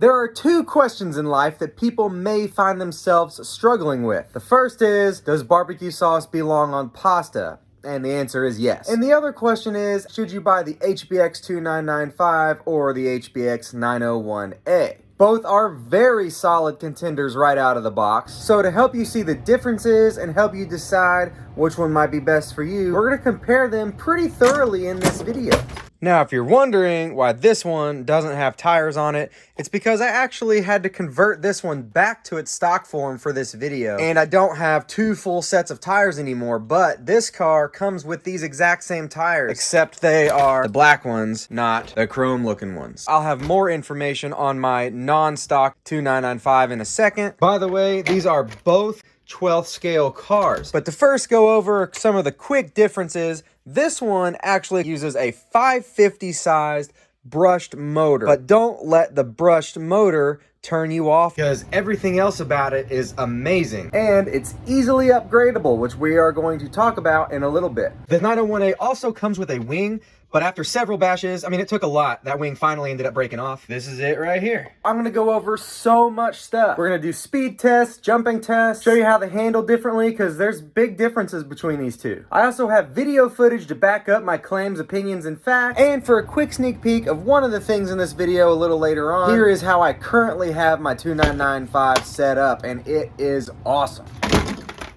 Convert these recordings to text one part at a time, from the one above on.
There are two questions in life that people may find themselves struggling with. The first is, does barbecue sauce belong on pasta? And the answer is yes. And the other question is, should you buy the HBX 2995 or the HBX 901A? Both are very solid contenders right out of the box. So to help you see the differences and help you decide which one might be best for you, we're going to compare them pretty thoroughly in this video. Now, if you're wondering why this one doesn't have tires on it, it's because I actually had to convert this one back to its stock form for this video. And I don't have two full sets of tires anymore, but this car comes with these exact same tires, except they are the black ones, not the chrome looking ones. I'll have more information on my non-stock 2995 in a second. By the way, these are both 12th scale cars. But to first go over some of the quick differences, this one actually uses a 550 sized brushed motor. But don't let the brushed motor turn you off, because everything else about it is amazing. And it's easily upgradable, which we are going to talk about in a little bit. The 901A also comes with a wing, but after several bashes, I mean, it took a lot. That wing finally ended up breaking off. This is it right here. I'm gonna go over so much stuff. We're gonna do speed tests, jumping tests, show you how they handle differently, because there's big differences between these two. I also have video footage to back up my claims, opinions, and facts. And for a quick sneak peek of one of the things in this video a little later on, here is how I currently have my 2995 set up, and it is awesome.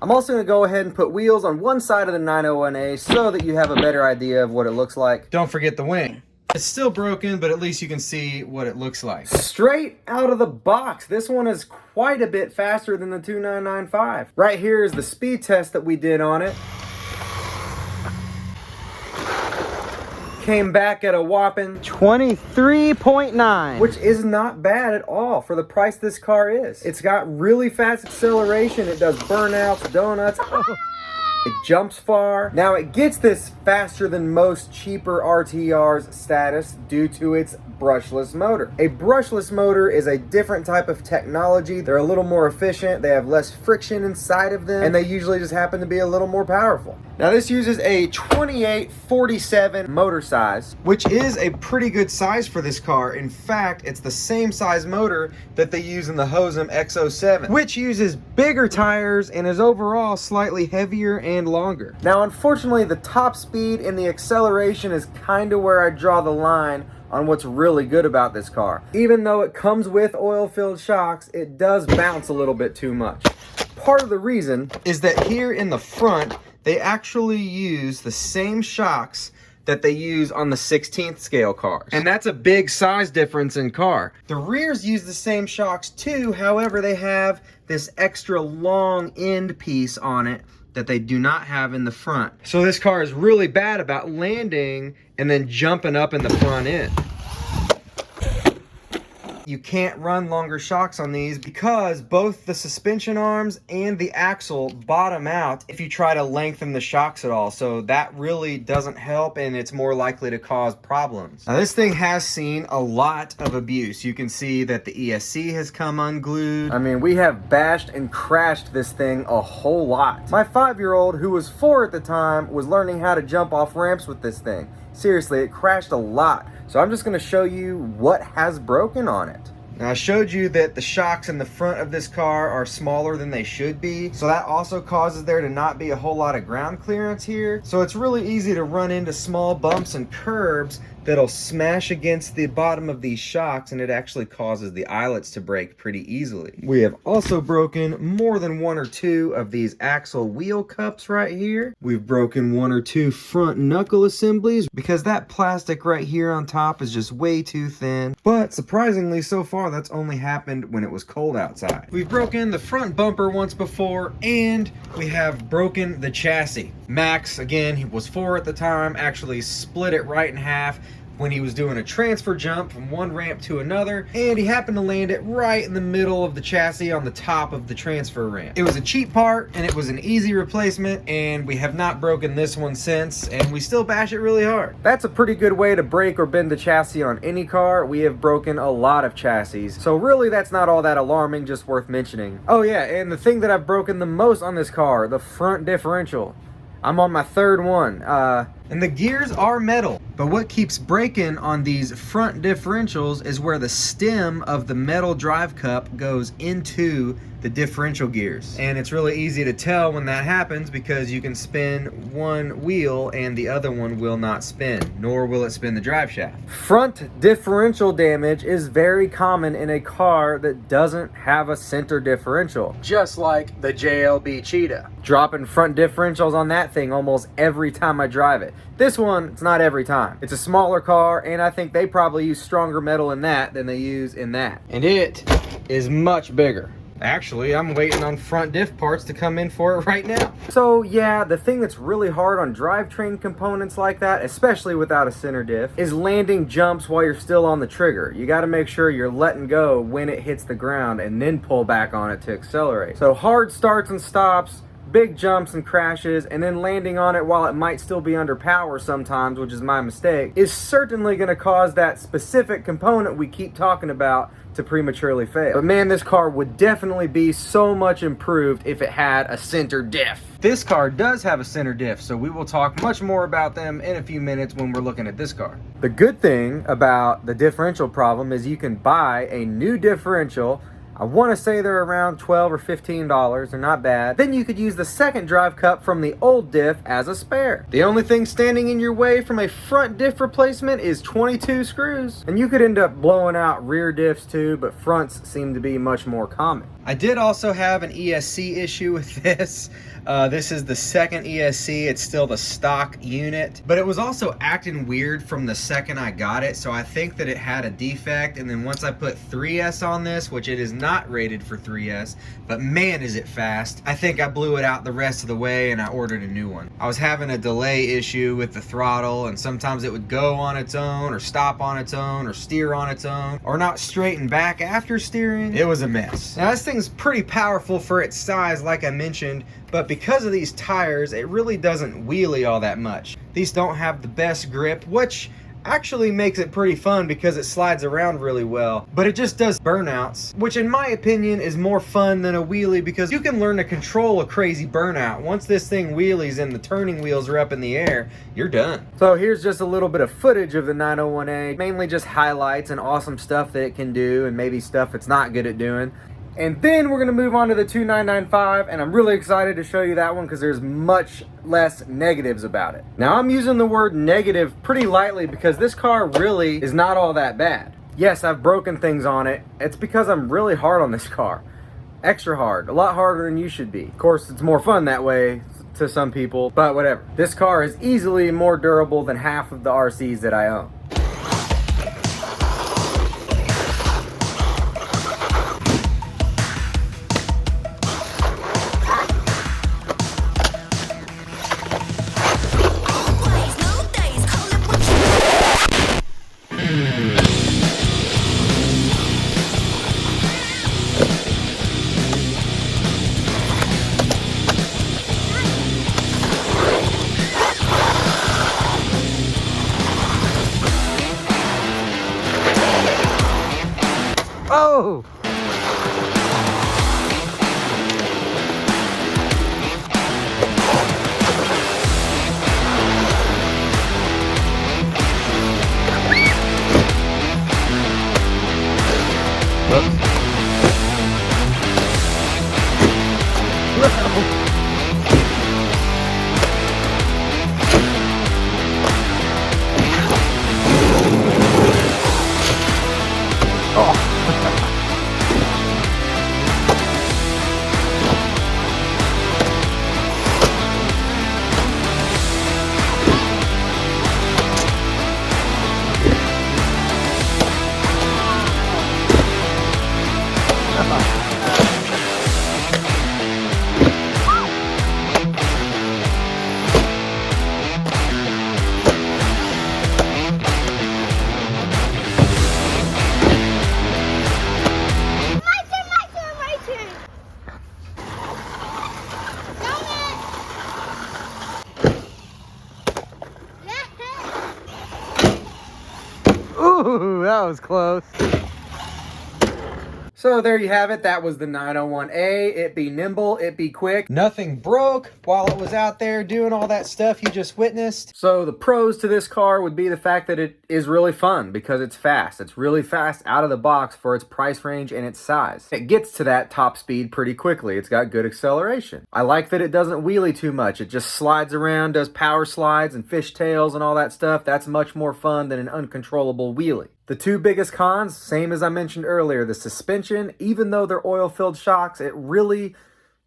I'm also going to go ahead and put wheels on one side of the 901A so that you have a better idea of what it looks like. Don't forget the wing. It's still broken, but at least you can see what it looks like. Straight out of the box, this one is quite a bit faster than the 2995. Right here is the speed test that we did on it. Came back at a whopping 23.9, which is not bad at all for the price this car is. It's got really fast acceleration. It does burnouts, donuts. It jumps far. Now it gets this faster than most cheaper RTR's status due to its brushless motor. A brushless motor is a different type of technology. They're a little more efficient, they have less friction inside of them, and they usually just happen to be a little more powerful. Now this uses a 2847 motor size, which is a pretty good size for this car. In fact, it's the same size motor that they use in the Hosem X07, which uses bigger tires and is overall slightly heavier and longer. Now unfortunately, the top speed and the acceleration is kind of where I draw the line on what's really good about this car. Even though it comes with oil-filled shocks, it does bounce a little bit too much. Part of the reason is that here in the front, they actually use the same shocks that they use on the 16th scale cars. And that's a big size difference in car. The rears use the same shocks too, however, they have this extra long end piece on it that they do not have in the front. So this car is really bad about landing and then jumping up in the front end. You can't run longer shocks on these because both the suspension arms and the axle bottom out if you try to lengthen the shocks at all. So that really doesn't help, and it's more likely to cause problems. Now this thing has seen a lot of abuse. You can see that the ESC has come unglued. I mean, we have bashed and crashed this thing a whole lot. My 5-year-old, who was 4 at the time, was learning how to jump off ramps with this thing. Seriously, it crashed a lot. So I'm just going to show you what has broken on it. Now I showed you that the shocks in the front of this car are smaller than they should be. So that also causes there to not be a whole lot of ground clearance here. So it's really easy to run into small bumps and curbs that'll smash against the bottom of these shocks, and it actually causes the eyelets to break pretty easily. We have also broken more than 1 or 2 of these axle wheel cups right here. We've broken 1 or 2 front knuckle assemblies because that plastic right here on top is just way too thin. But surprisingly, so far that's only happened when it was cold outside. We've broken the front bumper once before, and we have broken the chassis. Max, again, he was 4 at the time, actually split it right in half when he was doing a transfer jump from one ramp to another, and he happened to land it right in the middle of the chassis on the top of the transfer ramp. It was a cheap part, and it was an easy replacement, and we have not broken this one since, and we still bash it really hard. That's a pretty good way to break or bend the chassis on any car. We have broken a lot of chassis, so really that's not all that alarming, just worth mentioning. Oh yeah, and the thing that I've broken the most on this car, the front differential. I'm on my 3rd one. And the gears are metal. But what keeps breaking on these front differentials is where the stem of the metal drive cup goes into the differential gears. And it's really easy to tell when that happens because you can spin one wheel and the other one will not spin, nor will it spin the drive shaft. Front differential damage is very common in a car that doesn't have a center differential, just like the JLB Cheetah. Dropping front differentials on that thing almost every time I drive it. This one, it's not every time. It's a smaller car, and I think they probably use stronger metal in that than they use in that. And it is much bigger. Actually, I'm waiting on front diff parts to come in for it right now. So yeah, the thing that's really hard on drivetrain components like that, especially without a center diff, is landing jumps while you're still on the trigger. You gotta make sure you're letting go when it hits the ground and then pull back on it to accelerate. So hard starts and stops, big jumps and crashes, and then landing on it while it might still be under power sometimes, which is my mistake, is certainly gonna cause that specific component we keep talking about to prematurely fail. But man, this car would definitely be so much improved if it had a center diff. This car does have a center diff, so we will talk much more about them in a few minutes when we're looking at this car. The good thing about the differential problem is you can buy a new differential. I want to say they're around $12 or $15. They're not bad. Then you could use the second drive cup from the old diff as a spare. The only thing standing in your way from a front diff replacement is 22 screws. And you could end up blowing out rear diffs too, but fronts seem to be much more common. I did also have an ESC issue with this. This is the second ESC. It's still the stock unit, but it was also acting weird from the second I got it. So I think that it had a defect. And then once I put 3S on this, which it is not rated for 3S, but man, is it fast. I think I blew it out the rest of the way and I ordered a new one. I was having a delay issue with the throttle, and sometimes it would go on its own or stop on its own or steer on its own or not straighten back after steering. It was a mess. Now this thing's pretty powerful for its size, like I mentioned, but because of these tires, it really doesn't wheelie all that much. These don't have the best grip, which actually makes it pretty fun because it slides around really well, but it just does burnouts, which in my opinion is more fun than a wheelie because you can learn to control a crazy burnout. Once this thing wheelies and the turning wheels are up in the air, you're done. So here's just a little bit of footage of the 901A, mainly just highlights and awesome stuff that it can do and maybe stuff it's not good at doing. And then we're going to move on to the 2995, and I'm really excited to show you that one because there's much less negatives about it. Now I'm using the word negative pretty lightly because this car really is not all that bad. Yes, I've broken things on it. It's because I'm really hard on this car. Extra hard, a lot harder than you should be. Of course, it's more fun that way to some people, but whatever. This car is easily more durable than half of the RCs that I own. Oh! Ooh, that was close. So there you have it. That was the 901A. It be nimble, it be quick. Nothing broke while it was out there doing all that stuff you just witnessed. So the pros to this car would be the fact that it is really fun because it's fast. It's really fast out of the box for its price range and its size. It gets to that top speed pretty quickly. It's got good acceleration. I like that it doesn't wheelie too much. It just slides around, does power slides and fishtails and all that stuff. That's much more fun than an uncontrollable wheelie. The two biggest cons, same as I mentioned earlier, the suspension, even though they're oil-filled shocks, it really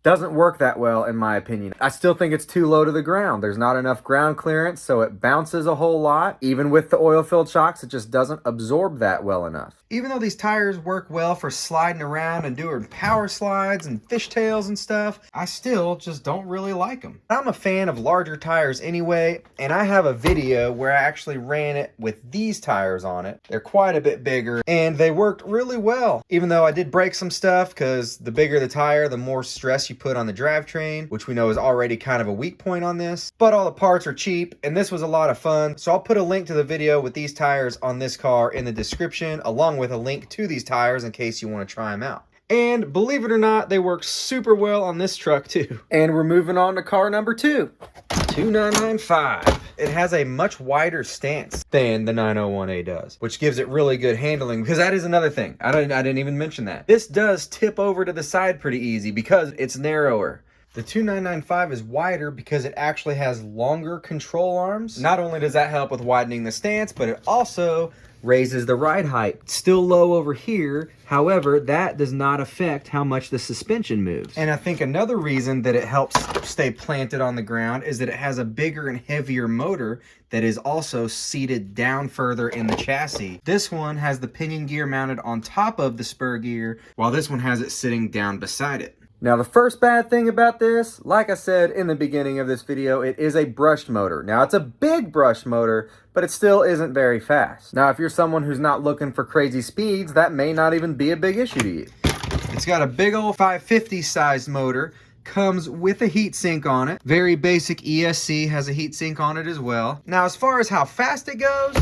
doesn't work that well in my opinion. I still think it's too low to the ground. There's not enough ground clearance, so it bounces a whole lot. Even with the oil-filled shocks, it just doesn't absorb that well enough. Even though these tires work well for sliding around and doing power slides and fishtails and stuff, I still just don't really like them. I'm a fan of larger tires anyway, and I have a video where I actually ran it with these tires on it. They're quite a bit bigger, and they worked really well. Even though I did break some stuff, because the bigger the tire, the more stress you put on the drivetrain, which we know is already kind of a weak point on this. But all the parts are cheap, and this was a lot of fun. So I'll put a link to the video with these tires on this car in the description, along with a link to these tires in case you want to try them out. And believe it or not, they work super well on this truck too. And we're moving on to car number 2. 2995. It has a much wider stance than the 901A does, which gives it really good handling, because that is another thing. I didn't even mention that. This does tip over to the side pretty easy because it's narrower. The 2995 is wider because it actually has longer control arms. Not only does that help with widening the stance, but it also raises the ride height. It's still low over here. However, that does not affect how much the suspension moves. And I think another reason that it helps stay planted on the ground is that it has a bigger and heavier motor that is also seated down further in the chassis. This one has the pinion gear mounted on top of the spur gear, while this one has it sitting down beside it. Now, the first bad thing about this, like I said in the beginning of this video, it is a brushed motor. Now, it's a big brushed motor, but it still isn't very fast. Now, if you're someone who's not looking for crazy speeds, that may not even be a big issue to you. It's got a big old 550 sized motor, comes with a heat sink on it. Very basic ESC has a heat sink on it as well. Now, as far as how fast it goes,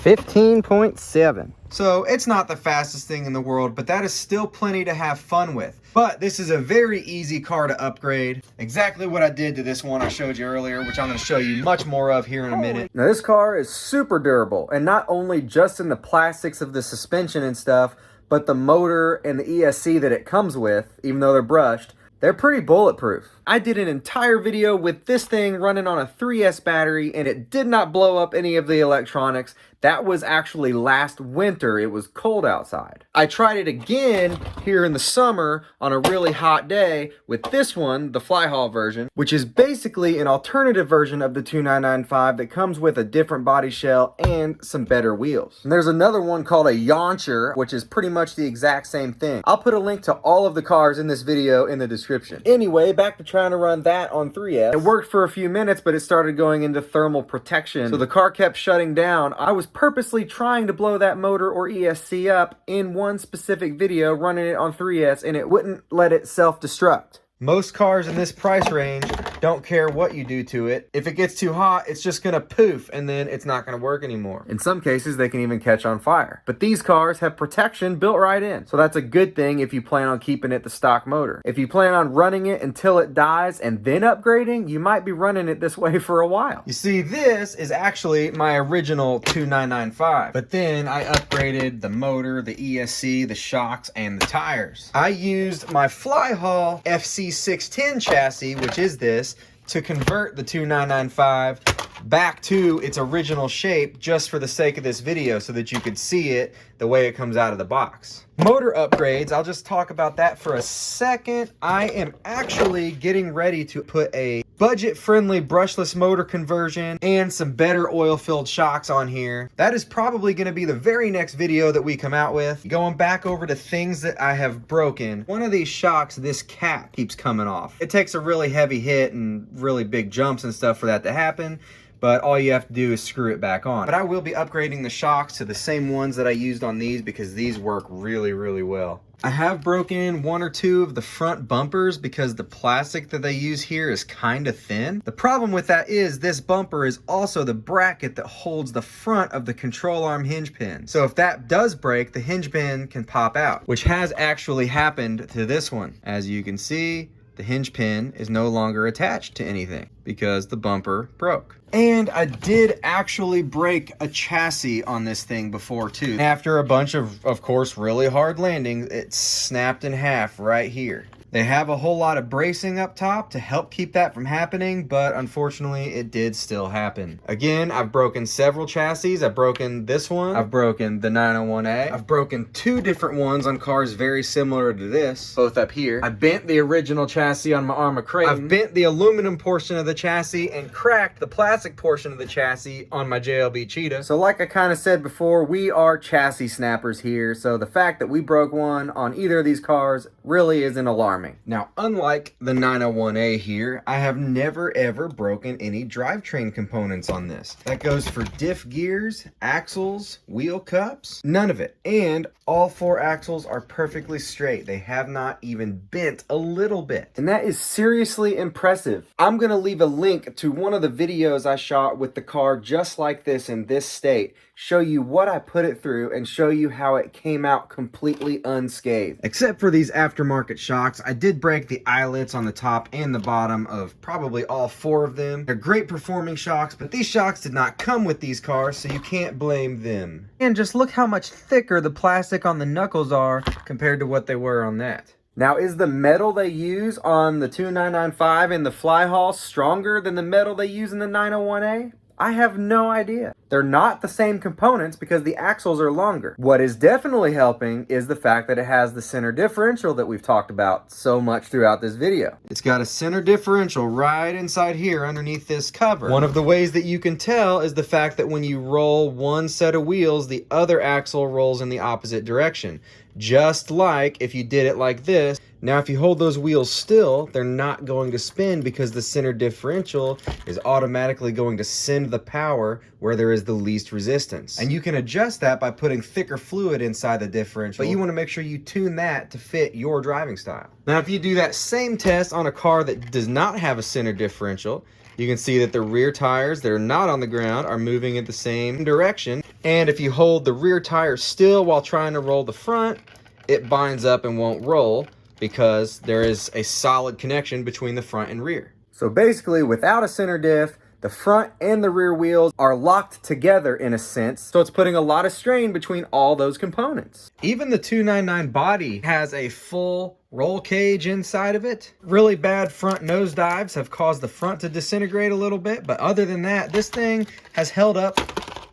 15.7. So it's not the fastest thing in the world, but that is still plenty to have fun with. But this is a very easy car to upgrade. Exactly what I did to this one I showed you earlier, which I'm going to show you much more of here in a minute. Now, this car is super durable, and not only just in the plastics of the suspension and stuff, but the motor and the ESC that it comes with, even though they're brushed, they're pretty bulletproof. I did an entire video with this thing running on a 3S battery, and it did not blow up any of the electronics. That was actually last winter. It was cold outside. I tried it again here in the summer on a really hot day with this one, the Flyhaul version, which is basically an alternative version of the 2995 that comes with a different body shell and some better wheels. And there's another one called a Yauncher, which is pretty much the exact same thing. I'll put a link to all of the cars in this video in the description. Anyway, back to trying to run that on 3S. It worked for a few minutes, but it started going into thermal protection. So the car kept shutting down. I was purposely trying to blow that motor or ESC up in one specific video, running it on 3S, and it wouldn't let it self-destruct. Most cars in this price range don't care what you do to it. If it gets too hot, it's just gonna poof, and then it's not gonna work anymore. In some cases, they can even catch on fire. But these cars have protection built right in, so that's a good thing if you plan on keeping it the stock motor. If you plan on running it until it dies and then upgrading, you might be running it this way for a while. You see, this is actually my original 2995, but then I upgraded the motor, the ESC, the shocks, and the tires. I used my Flyhaul FC610 chassis, which is this, to convert the 2995 back to its original shape just for the sake of this video so that you could see it the way it comes out of the box. Motor upgrades, I'll just talk about that for a second. I am actually getting ready to put a budget-friendly brushless motor conversion and some better oil-filled shocks on here. That is probably going to be the very next video that we come out with. Going back over to things that I have broken. One of these shocks, this cap keeps coming off. It takes a really heavy hit and really big jumps and stuff for that to happen. but all you have to do is screw it back on. But I will be upgrading the shocks to the same ones that I used on these because these work really, really well. I have broken one or two of the front bumpers because the plastic that they use here is kind of thin. The problem with that is this bumper is also the bracket that holds the front of the control arm hinge pin. So if that does break, the hinge pin can pop out, which has actually happened to this one. As you can see, the hinge pin is no longer attached to anything because the bumper broke. And I did actually break a chassis on this thing before too. After a bunch of course, really hard landings, it snapped in half right here. They have a whole lot of bracing up top to help keep that from happening, but unfortunately it did still happen. Again, I've broken several chassis. I've broken this one. I've broken the 901A. I've broken two different ones on cars very similar to this, both up here. I bent the original chassis on my Arma Crate. I've bent the aluminum portion of the chassis and cracked the plastic portion of the chassis on my JLB Cheetah. So like I kind of said before, we are chassis snappers here. So the fact that we broke one on either of these cars really isn't alarming. Now, unlike the 901A here, I have never ever broken any drivetrain components on this. That goes for diff gears, axles, wheel cups, none of it. And all four axles are perfectly straight. They have not even bent a little bit. And that is seriously impressive. I'm gonna leave a link to one of the videos I shot with the car just like this in this state, show you what I put it through and show you how it came out completely unscathed. Except for these aftermarket shocks, I did break the eyelets on the top and the bottom of probably all four of them. They're great performing shocks, but these shocks did not come with these cars, so you can't blame them. And just look how much thicker the plastic on the knuckles are compared to what they were on that. Now, is the metal they use on the 2995 and the Flyhall stronger than the metal they use in the 901A? I have no idea. They're not the same components because the axles are longer. What is definitely helping is the fact that it has the center differential that we've talked about so much throughout this video. It's got a center differential right inside here underneath this cover. One of the ways that you can tell is the fact that when you roll one set of wheels, the other axle rolls in the opposite direction. Just like if you did it like this. Now, if you hold those wheels still, they're not going to spin because the center differential is automatically going to send the power where there is the least resistance. And you can adjust that by putting thicker fluid inside the differential, but you want to make sure you tune that to fit your driving style. Now, if you do that same test on a car that does not have a center differential, you can see that the rear tires that are not on the ground are moving in the same direction. And if you hold the rear tire still while trying to roll the front, it binds up and won't roll because there is a solid connection between the front and rear. So basically, without a center diff, the front and the rear wheels are locked together in a sense, so it's putting a lot of strain between all those components. Even the 299 body has a full roll cage inside of it. Really bad front nosedives have caused the front to disintegrate a little bit, but other than that, this thing has held up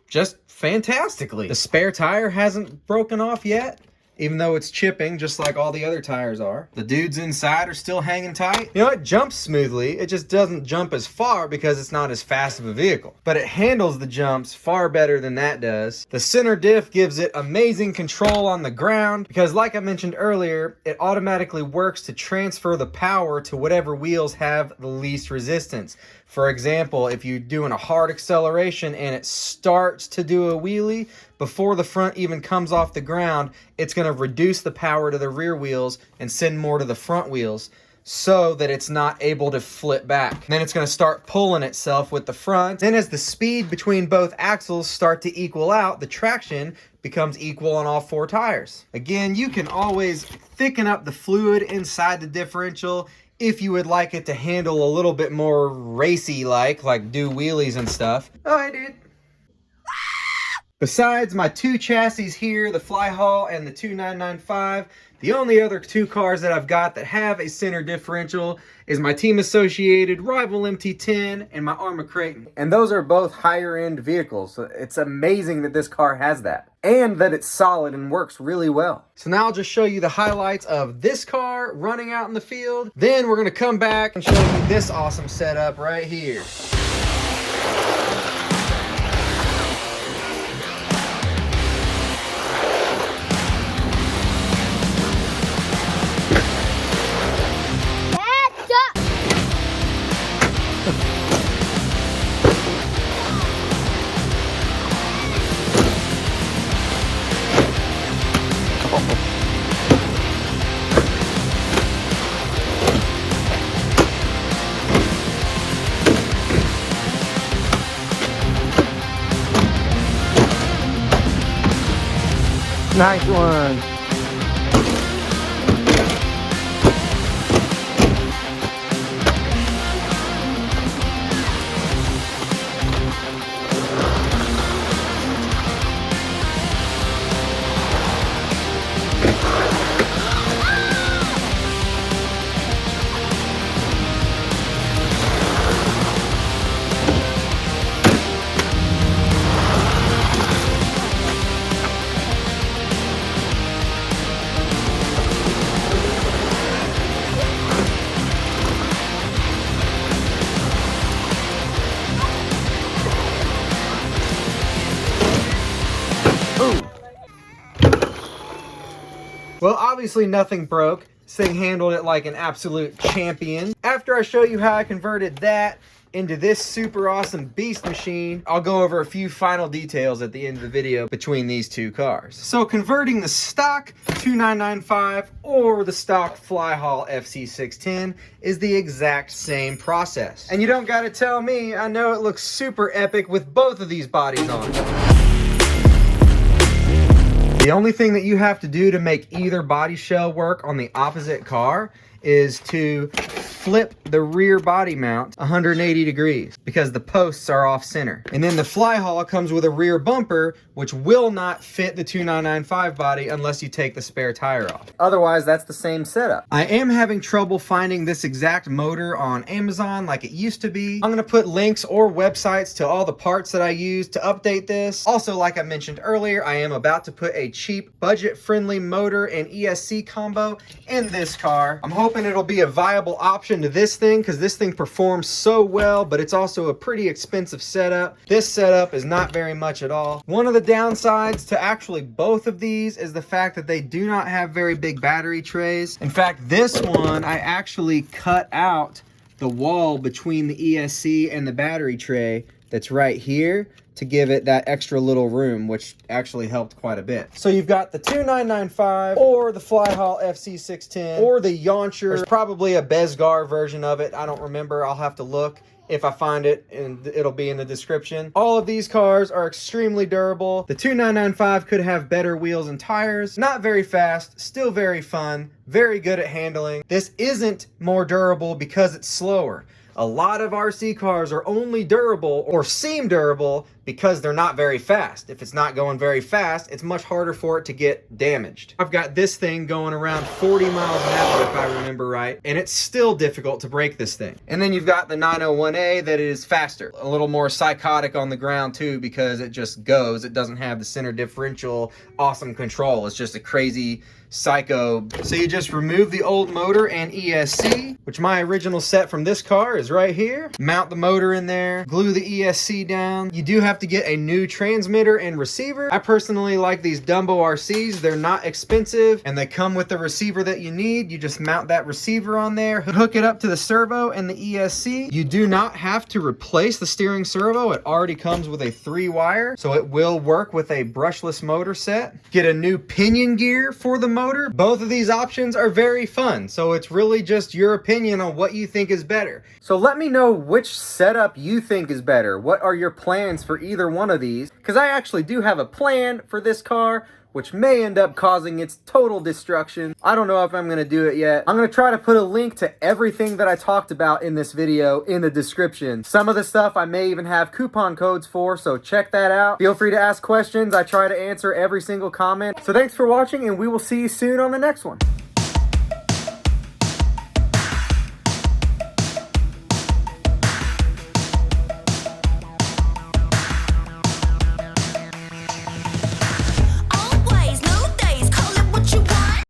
just fantastically. The spare tire hasn't broken off yet, even though it's chipping just like all the other tires are. The dudes inside are still hanging tight. You know, it jumps smoothly. It just doesn't jump as far because it's not as fast of a vehicle. But it handles the jumps far better than that does. The center diff gives it amazing control on the ground because, like I mentioned earlier, it automatically works to transfer the power to whatever wheels have the least resistance. For example, if you're doing a hard acceleration and it starts to do a wheelie, before the front even comes off the ground, it's going to reduce the power to the rear wheels and send more to the front wheels so that it's not able to flip back. Then it's going to start pulling itself with the front. Then as the speed between both axles start to equal out, the traction becomes equal on all four tires. Again, you can always thicken up the fluid inside the differential if you would like it to handle a little bit more racy like do wheelies and stuff. Oh, I did. Besides my two chassis here, the Flyhall and the 2995, the only other two cars that I've got that have a center differential is my Team Associated Rival MT10 and my Arma Crate. And those are both higher end vehicles. So it's amazing that this car has that and that it's solid and works really well. So now I'll just show you the highlights of this car running out in the field. Then we're going to come back and show you this awesome setup right here. Nice one. Well, obviously nothing broke. This thing handled it like an absolute champion. After I show you how I converted that into this super awesome beast machine, I'll go over a few final details at the end of the video between these two cars. So converting the stock 2995 or the stock Flyhaul FC610 is the exact same process. And you don't gotta tell me, I know it looks super epic with both of these bodies on. The only thing that you have to do to make either body shell work on the opposite car is to flip the rear body mount 180 degrees because the posts are off center. And then the Flyhaul comes with a rear bumper, which will not fit the 2995 body unless you take the spare tire off. Otherwise, that's the same setup. I am having trouble finding this exact motor on Amazon like it used to be. I'm gonna put links or websites to all the parts that I use to update this. Also, like I mentioned earlier, I am about to put a cheap, budget-friendly motor and ESC combo in this car. I'm hoping it'll be a viable option to this thing because this thing performs so well, but it's also a pretty expensive setup. This setup is not very much at all. One of the downsides to actually both of these is the fact that they do not have very big battery trays. In fact, this one, I actually cut out the wall between the ESC and the battery tray that's right here to give it that extra little room, which actually helped quite a bit. So you've got the 2995 or the Flyhaul FC610 or the Yauncher. There's probably a Bezgar version of it. I don't remember. I'll have to look. If I find it, and it'll be in the description. All of these cars are extremely durable. The 2995 could have better wheels and tires. Not very fast, still very fun, very good at handling. This isn't more durable because it's slower. A lot of RC cars are only durable or seem durable because they're not very fast. If it's not going very fast, it's much harder for it to get damaged. I've got this thing going around 40 miles an hour if I remember right, and it's still difficult to break this thing. And then you've got the 901A that is faster, a little more psychotic on the ground too because it just goes. It doesn't have the center differential awesome control. It's just a crazy psycho. So you just remove the old motor and ESC, which my original set from this car is right here. Mount the motor in there, glue the ESC down. You do have to get a new transmitter and receiver. I personally like these Dumbo RCs. They're not expensive and they come with the receiver that you need. You just mount that receiver on there, hook it up to the servo and the ESC. You do not have to replace the steering servo. It already comes with a 3-wire, so it will work with a brushless motor set. Get a new pinion gear for the motor. Both of these options are very fun, so it's really just your opinion on what you think is better. So let me know which setup you think is better. What are your plans for either one of these? Because I actually do have a plan for this car, which may end up causing its total destruction. I don't know if I'm gonna do it yet. I'm gonna try to put a link to everything that I talked about in this video in the description. Some of the stuff I may even have coupon codes for, so check that out. Feel free to ask questions. I try to answer every single comment. So thanks for watching, and we will see you soon on the next one.